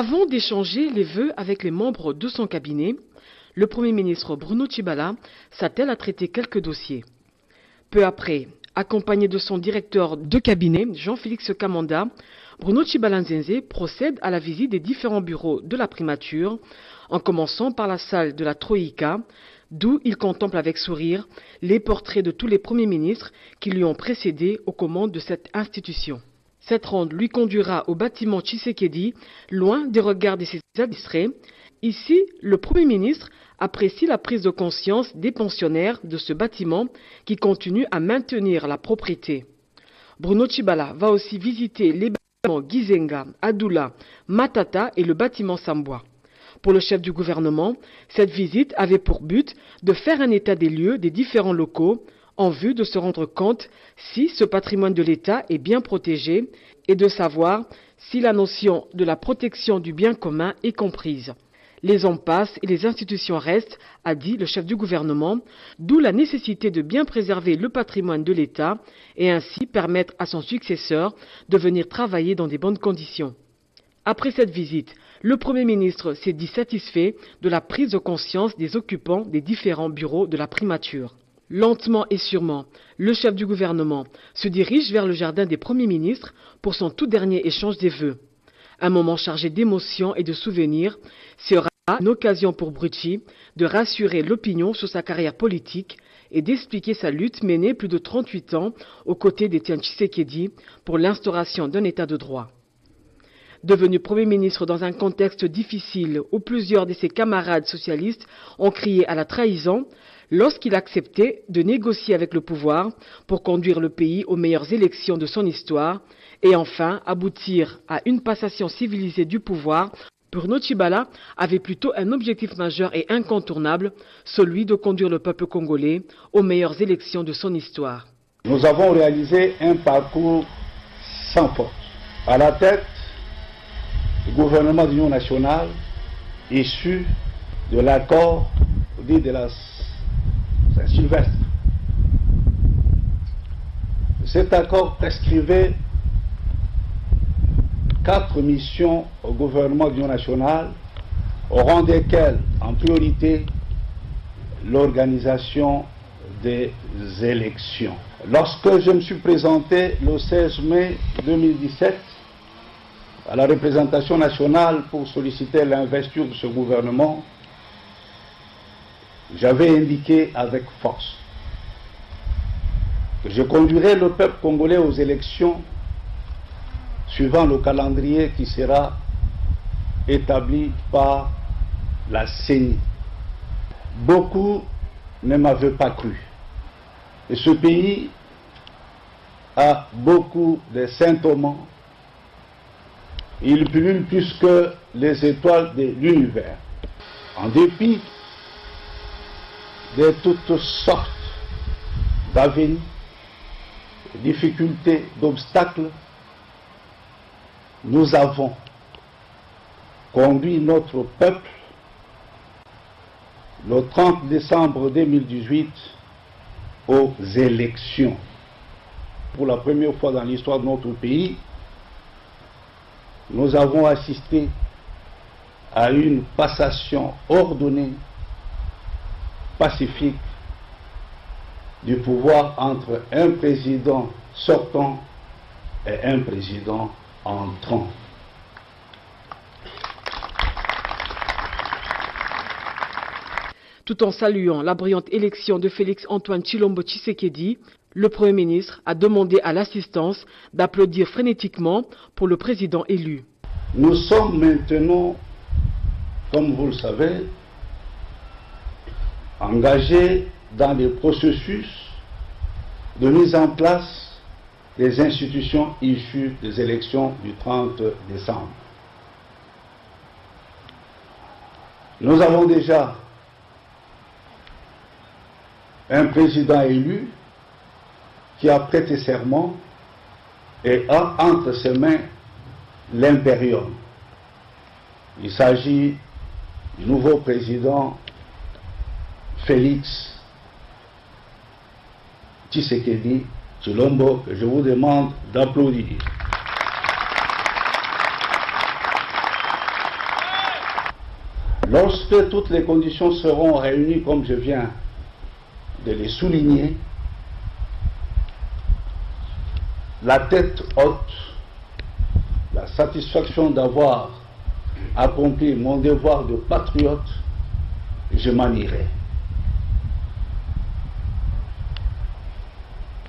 Avant d'échanger les vœux avec les membres de son cabinet, le Premier ministre Bruno Tshibala s'attelle à traiter quelques dossiers. Peu après, accompagné de son directeur de cabinet, Jean-Félix Kamanda, Bruno Tshibala Nzenze procède à la visite des différents bureaux de la primature, en commençant par la salle de la Troïka, d'où il contemple avec sourire les portraits de tous les premiers ministres qui lui ont précédé aux commandes de cette institution. Cette ronde lui conduira au bâtiment Tshisekedi, loin des regards de ses administrés. Ici, le Premier ministre apprécie la prise de conscience des pensionnaires de ce bâtiment qui continue à maintenir la propriété. Bruno Tshibala va aussi visiter les bâtiments Gizenga, Adoula, Matata et le bâtiment Samboa. Pour le chef du gouvernement, cette visite avait pour but de faire un état des lieux des différents locaux en vue de se rendre compte si ce patrimoine de l'État est bien protégé et de savoir si la notion de la protection du bien commun est comprise. Les hommes passent et les institutions restent, a dit le chef du gouvernement, d'où la nécessité de bien préserver le patrimoine de l'État et ainsi permettre à son successeur de venir travailler dans des bonnes conditions. Après cette visite, le Premier ministre s'est dit satisfait de la prise de conscience des occupants des différents bureaux de la primature. Lentement et sûrement, le chef du gouvernement se dirige vers le jardin des premiers ministres pour son tout dernier échange des vœux. Un moment chargé d'émotions et de souvenirs sera une occasion pour Bruchi de rassurer l'opinion sur sa carrière politique et d'expliquer sa lutte menée plus de 38 ans aux côtés d'Étienne Tshisekedi pour l'instauration d'un état de droit. Devenu Premier ministre dans un contexte difficile où plusieurs de ses camarades socialistes ont crié à la trahison, lorsqu'il acceptait de négocier avec le pouvoir pour conduire le pays aux meilleures élections de son histoire et enfin aboutir à une passation civilisée du pouvoir, Bruno Tshibala avait plutôt un objectif majeur et incontournable, celui de conduire le peuple congolais aux meilleures élections de son histoire. Nous avons réalisé un parcours sans faute. À la tête du gouvernement d'union nationale issu de l'accord dit de la Saint-Sylvestre. Cet accord prescrivait 4 missions au gouvernement d'union nationale, au rang desquelles, en priorité, l'organisation des élections. Lorsque je me suis présenté le 16 mai 2017 à la représentation nationale pour solliciter l'investiture de ce gouvernement, j'avais indiqué avec force que je conduirais le peuple congolais aux élections suivant le calendrier qui sera établi par la CENI. Beaucoup ne m'avaient pas cru. Et ce pays a beaucoup de symptômes. Il brûle plus que les étoiles de l'univers. En dépit de toutes sortes d'avenirs, de difficultés, d'obstacles, nous avons conduit notre peuple le 30 décembre 2018 aux élections. Pour la première fois dans l'histoire de notre pays, nous avons assisté à une passation ordonnée, pacifique, du pouvoir entre un président sortant et un président entrant. Tout en saluant la brillante élection de Félix-Antoine Tshilombo Tshisekedi, le Premier ministre a demandé à l'assistance d'applaudir frénétiquement pour le président élu. Nous sommes maintenant, comme vous le savez, engagés dans le processus de mise en place des institutions issues des élections du 30 décembre. Nous avons déjà un président élu qui a prêté serment et a entre ses mains l'impérium. Il s'agit du nouveau président Félix Tshisekedi Tshilombo, que je vous demande d'applaudir. Lorsque toutes les conditions seront réunies, comme je viens de les souligner, la tête haute, la satisfaction d'avoir accompli mon devoir de patriote, je m'en irai.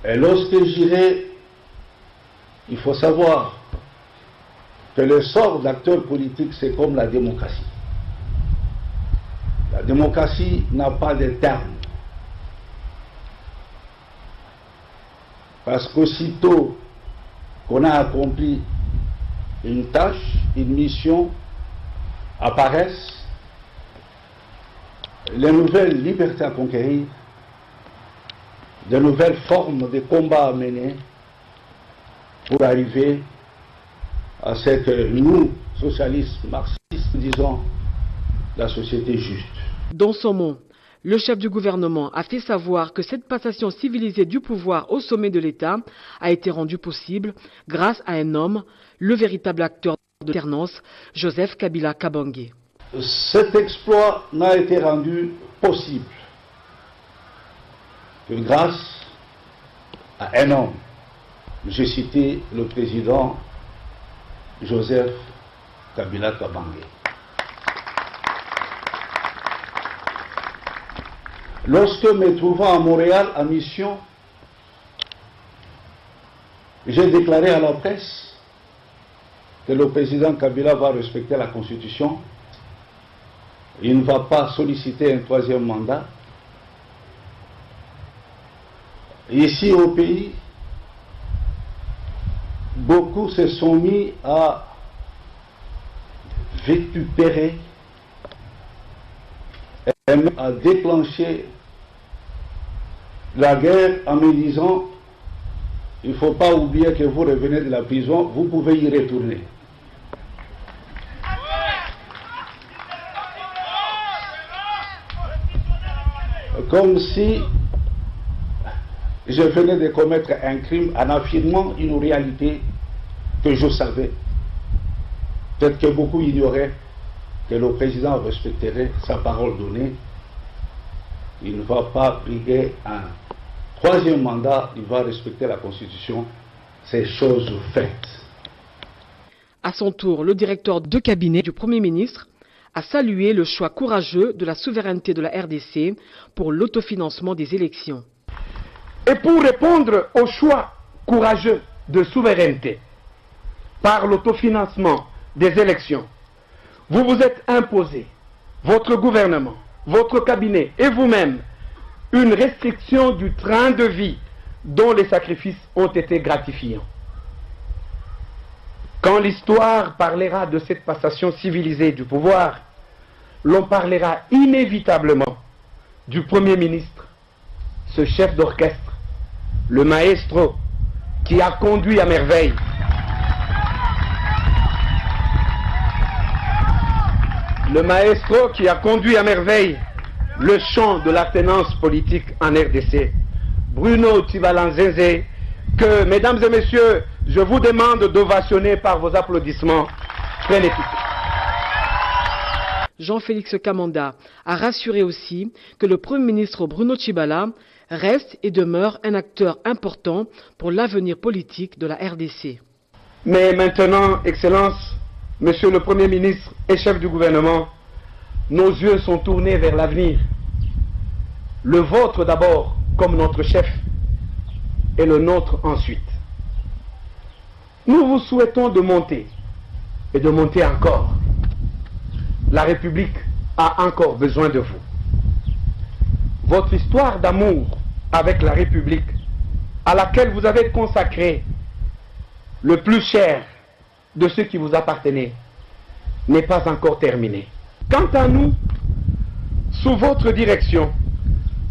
Et lorsque j'irai, il faut savoir que le sort d'acteur politique, c'est comme la démocratie. La démocratie n'a pas de terme. Parce qu'aussitôt qu'on a accompli une tâche, une mission, apparaissent les nouvelles libertés à conquérir, de nouvelles formes de combat à mener pour arriver à ce que nous, socialistes, marxistes, disons, la société juste. Dans son mot, le chef du gouvernement a fait savoir que cette passation civilisée du pouvoir au sommet de l'État a été rendue possible grâce à un homme, le véritable acteur de l'alternance, Joseph Kabila Kabange. Cet exploit n'a été rendu possible que grâce à un homme. J'ai cité le président Joseph Kabila Kabange. Lorsque me trouvant à Montréal en mission, j'ai déclaré à la presse que le président Kabila va respecter la Constitution. Il ne va pas solliciter un troisième mandat. Ici au pays, beaucoup se sont mis à récupérer et même à déclencher la guerre en me disant il ne faut pas oublier que vous revenez de la prison, vous pouvez y retourner. Comme si je venais de commettre un crime en affirmant une réalité que je savais. Peut-être que beaucoup ignoraient que le président respecterait sa parole donnée. Il ne va pas briguer un troisième mandat, il va respecter la Constitution. C'est chose faite. À son tour, le directeur de cabinet du Premier ministre a salué le choix courageux de la souveraineté de la RDC pour l'autofinancement des élections. Et pour répondre au choix courageux de souveraineté par l'autofinancement des élections, vous vous êtes imposé, votre gouvernement, votre cabinet et vous-même, une restriction du train de vie dont les sacrifices ont été gratifiants. Quand l'histoire parlera de cette passation civilisée du pouvoir, l'on parlera inévitablement du Premier ministre, ce chef d'orchestre, le maestro qui a conduit à merveille le chant de l'alternance politique en RDC, Bruno Tibalanzeze, que, mesdames et messieurs, je vous demande d'ovationner par vos applaudissements frénétiques. Jean-Félix Kamanda a rassuré aussi que le Premier ministre Bruno Tshibala reste et demeure un acteur important pour l'avenir politique de la RDC. Mais maintenant, Excellence, Monsieur le Premier ministre et chef du gouvernement, nos yeux sont tournés vers l'avenir. Le vôtre d'abord comme notre chef et le nôtre ensuite. Nous vous souhaitons de monter et de monter encore. La République a encore besoin de vous. Votre histoire d'amour avec la République, à laquelle vous avez consacré le plus cher de ce qui vous appartenait, n'est pas encore terminée. Quant à nous, sous votre direction,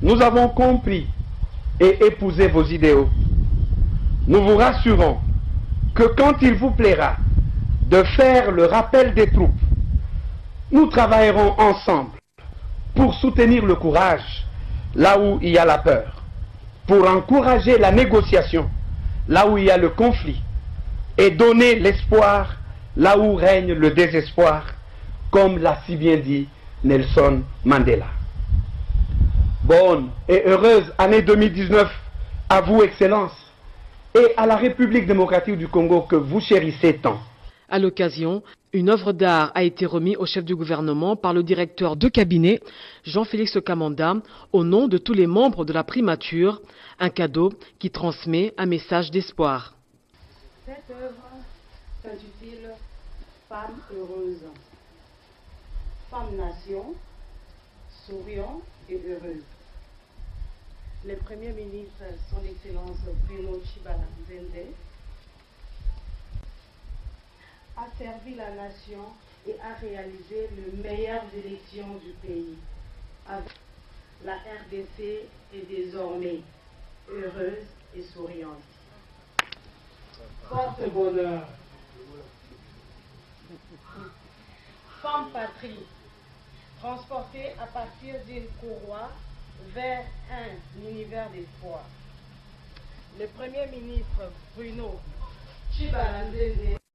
nous avons compris et épousé vos idéaux. Nous vous rassurons que quand il vous plaira de faire le rappel des troupes, nous travaillerons ensemble pour soutenir le courage là où il y a la peur, pour encourager la négociation là où il y a le conflit et donner l'espoir là où règne le désespoir, comme l'a si bien dit Nelson Mandela. Bonne et heureuse année 2019 à vous, Excellence, et à la République démocratique du Congo que vous chérissez tant. À l'occasion, une œuvre d'art a été remise au chef du gouvernement par le directeur de cabinet, Jean-Félix Kamanda, au nom de tous les membres de la primature, un cadeau qui transmet un message d'espoir. Cette œuvre s'intitule « Femme heureuse ». Femme nation, souriant et heureuse. Le Premier ministre, son Excellence Bruno Tshibala Nzende, a servi la nation et a réalisé les meilleures élections du pays. La RDC est désormais heureuse et souriante. Porte-bonheur. Femme patrie, transportée à partir d'une courroie vers un univers d'espoir. Le Premier ministre Bruno Tshibala Nzende